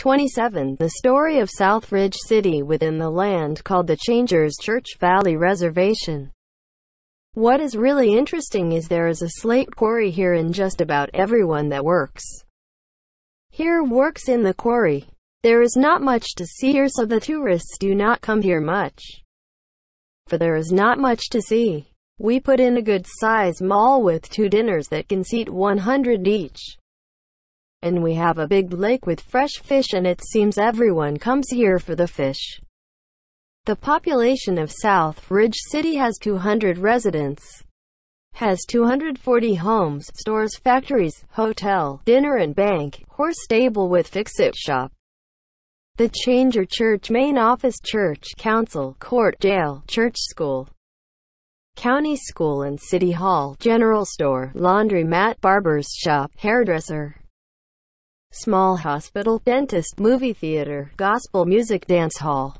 27. The story of South Ridge City within the land called the Changers Church Valley Reservation. What is really interesting is there is a slate quarry here, and just about everyone that works here works in the quarry. There is not much to see here, so the tourists do not come here much, for there is not much to see. We put in a good-size mall with 2 dinners that can seat 100 each. And we have a big lake with fresh fish, and it seems everyone comes here for the fish. The population of South Ridge City has 200 residents, has 240 homes, stores, factories, hotel, dinner and bank, horse stable with fix-it shop, the Changers Church main office, church, council, court, jail, church school, county school and city hall, general store, laundromat, barber's shop, hairdresser, small hospital, dentist, movie theater, gospel music, dance hall.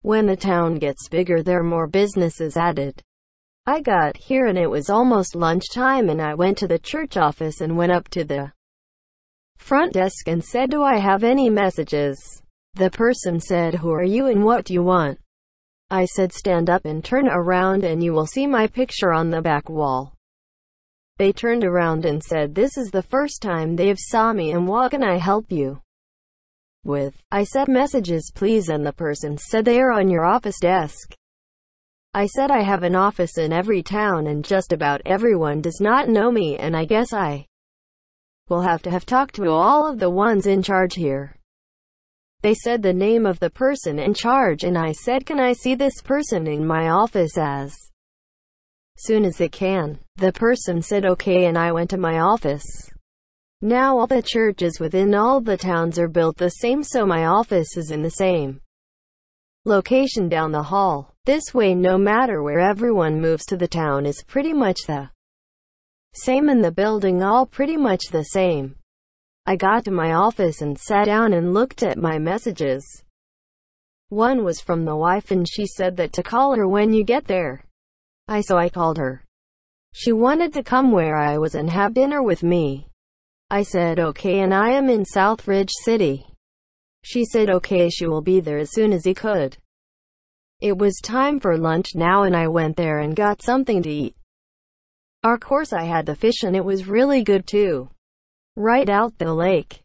When the town gets bigger, there are more businesses added. I got here and it was almost lunchtime, and I went to the church office and went up to the front desk and said, "Do I have any messages?" The person said, "Who are you and what do you want?" I said, "Stand up and turn around and you will see my picture on the back wall." They turned around and said, "This is the first time they've saw me, and what can I help you with?" I said, "Messages please," and the person said, "They are on your office desk." I said, "I have an office in every town and just about everyone does not know me, and I guess I will have to have talked to all of the ones in charge here." They said the name of the person in charge, and I said, "Can I see this person in my office as soon as it can?" The person said okay, and I went to my office. Now all the churches within all the towns are built the same, so my office is in the same location down the hall. This way, no matter where everyone moves to, the town is pretty much the same, and the building all pretty much the same. I got to my office and sat down and looked at my messages. One was from the wife, and she said that to call her when you get there. So I called her. She wanted to come where I was and have dinner with me. I said okay, and I am in South Ridge City. She said okay, she will be there as soon as he could. It was time for lunch now, and I went there and got something to eat. Of course I had the fish, and it was really good too. Right out the lake.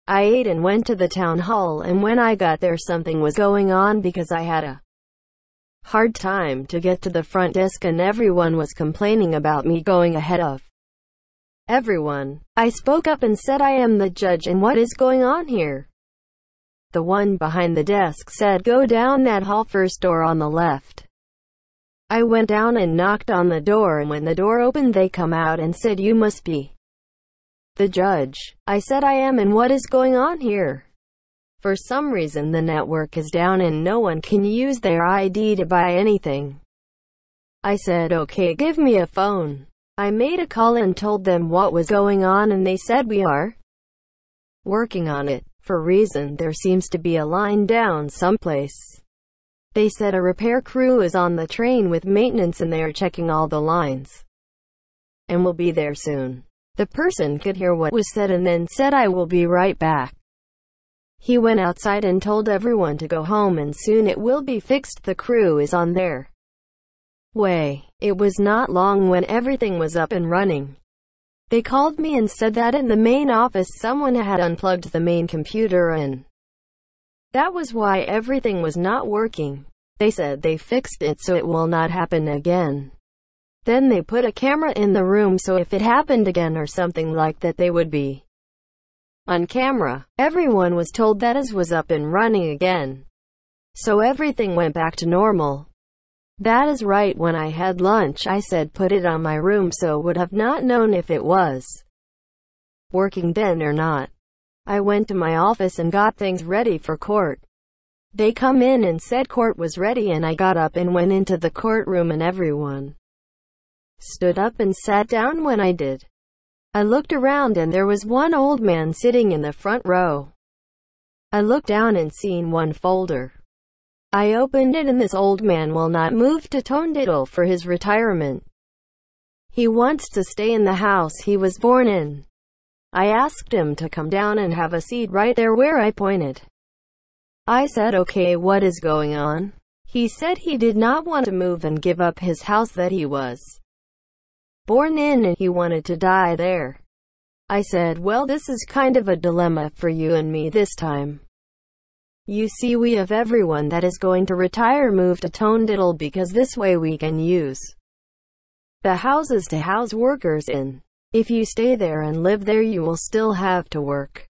I ate and went to the town hall, and when I got there something was going on because I had a hard time to get to the front desk, and everyone was complaining about me going ahead of everyone. I spoke up and said, "I am the judge, and what is going on here?" The one behind the desk said, "Go down that hall, first door on the left." I went down and knocked on the door, and when the door opened they come out and said, "You must be the judge." I said, "I am, and what is going on here?" For some reason the network is down and no one can use their ID to buy anything. I said, "Okay, give me a phone." I made a call and told them what was going on, and they said, "We are working on it. For reason there seems to be a line down someplace." They said a repair crew is on the train with maintenance and they are checking all the lines and will be there soon. The person could hear what was said and then said, "I will be right back." He went outside and told everyone to go home, and soon it will be fixed. The crew is on their way. It was not long when everything was up and running. They called me and said that in the main office someone had unplugged the main computer, and that was why everything was not working. They said they fixed it so it will not happen again. Then they put a camera in the room, so if it happened again or something like that, they would be on camera. Everyone was told that it was up and running again, so everything went back to normal. That is right. When I had lunch I said put it on my room, so would have not known if it was working then or not. I went to my office and got things ready for court. They come in and said court was ready, and I got up and went into the courtroom, and everyone stood up and sat down when I did. I looked around and there was one old man sitting in the front row. I looked down and seen one folder. I opened it, and this old man will not move to Tondiddle for his retirement. He wants to stay in the house he was born in. I asked him to come down and have a seat right there where I pointed. I said, okay, what is going on? He said he did not want to move and give up his house that he was born in and he wanted to die there. I said, well, this is kind of a dilemma for you and me this time. You see, we have everyone that is going to retire move to Tonediddle because this way we can use the houses to house workers in. If you stay there and live there, you will still have to work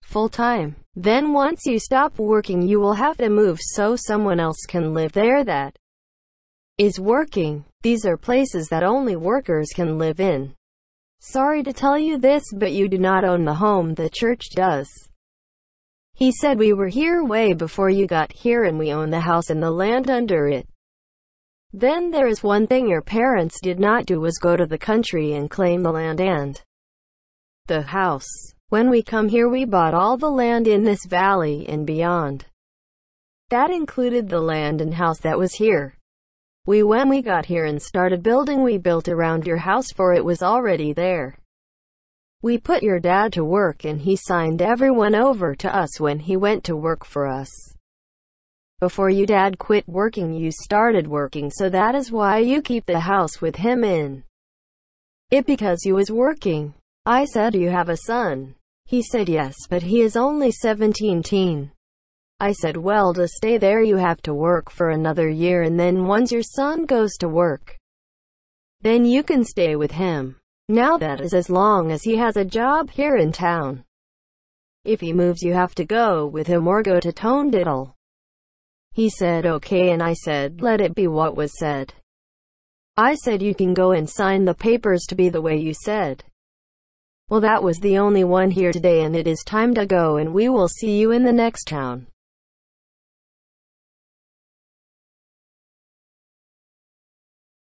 full time. Then once you stop working, you will have to move so someone else can live there that is working. These are places that only workers can live in. Sorry to tell you this, but you do not own the home, the church does. He said, we were here way before you got here and we own the house and the land under it. Then there is one thing your parents did not do, was go to the country and claim the land and the house. When we come here, we bought all the land in this valley and beyond. That included the land and house that was here. When we got here and started building, we built around your house, for it was already there. We put your dad to work and he signed everyone over to us when he went to work for us. Before you dad quit working, you started working, so that is why you keep the house with him in it, because you was working. I said, do you have a son? He said yes, but he is only 17. I said, well, to stay there you have to work for another year, and then once your son goes to work, then you can stay with him. Now that is as long as he has a job here in town. If he moves, you have to go with him or go to Tonediddle. He said okay, and I said, let it be what was said. I said, you can go and sign the papers to be the way you said. Well, that was the only one here today and it is time to go, and we will see you in the next town.